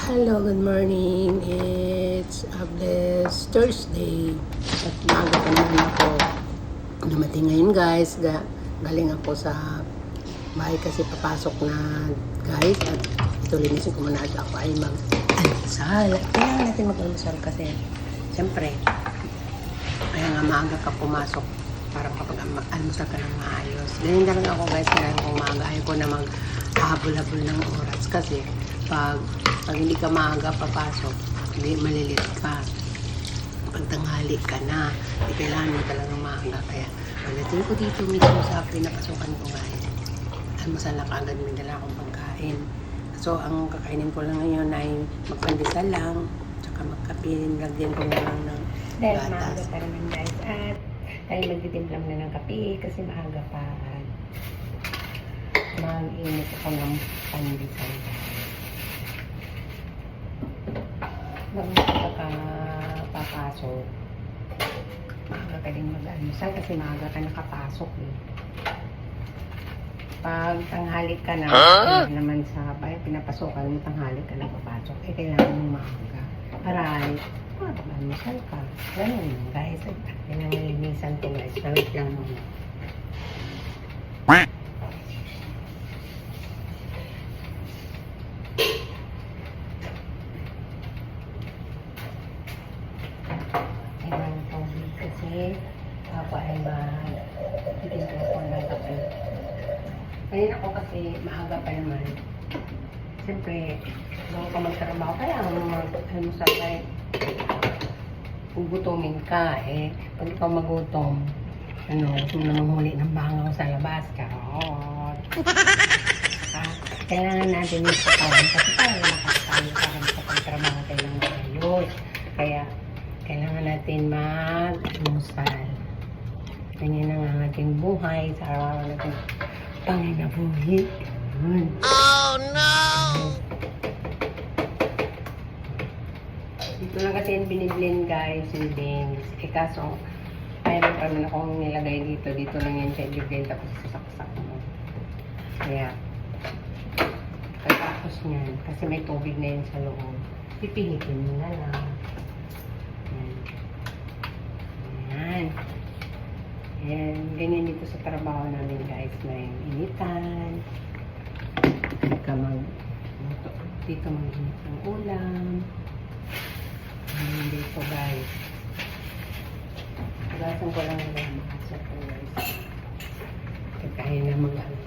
Hello, good morning. It's a blessed Thursday. At maaga pa naman ako dumating ngayon, guys. Galing ako sa bahay kasi papasok na, guys. At ito, linisin ko muna at ako ay mag-almusal. Kailangan natin mag-almusal kasi siyempre, kaya nga maaga ka pumasok para kapag almusal ka ng maayos. Ganyan na lang ako, guys. Kailangan kong maaga. Ayaw ko na mag-habol-habol ng oras kasi pag hindi ka maaga papasok, hindi malilit ka. Pag tanghali ka na, hindi kailangan mo talaga maaga. Kaya, pagdating ko dito mismo sa pinapasukan ko guys, almusal na kaagad, may dala akong pagkain. So, ang kakainin ko lang ngayon ay magpandesal lang, tsaka magkape, lagyan ko na lang ng dahil gatas. maaga pa naman guys, at tayo magtitimplang na ng kape kasi maaga pa. Mag-init ako ng pandesal. Bago ka papasok, maaga ka din mag-almusal kasi maaga ka nakapasok eh. Pag tanghali ka na, naman sa bahay, pinapasokan mo, tanghali ka na papasok, eh kailangan mo maaga. Para mag-almusal ka. Ganun guys, kailangan linisan ko guys. Nawit lang muna. Kasi ako ay magtitinto ko ng kape. Ngayon ako kasi maaga pa naman. Siyempre, bago ka magtrabaho, kaya mag-almusal ay gugutomin ka eh. Pag ikaw magutom, gusto mo namang huli ng bangaw sa labas ka. Kailangan natin yung katawan kasi tayo nakasali para sa pagtrabaho tayo ng maayos. Kaya, kailangan natin mag-almusal. Ganyan ang ating buhay sa araw-araw natin panginabuhi. Oh no! Dito lang kasi yung biniblend guys, yung beans. Eh kaso, mayroon pa naman akong nilagay dito. Dito lang yan sa ibigay tapos sasaksak mo. Kaya, pagkatapos niyan, kasi may tubig na yun sa loob, pipilitin mo na lang. Ayan, ganyan dito sa trabaho namin guys, may initan. Dito mag-init ng ulam. Ayan dito guys. Pagasan ko lang nila makasap ko guys. Kaya na mag-almusal.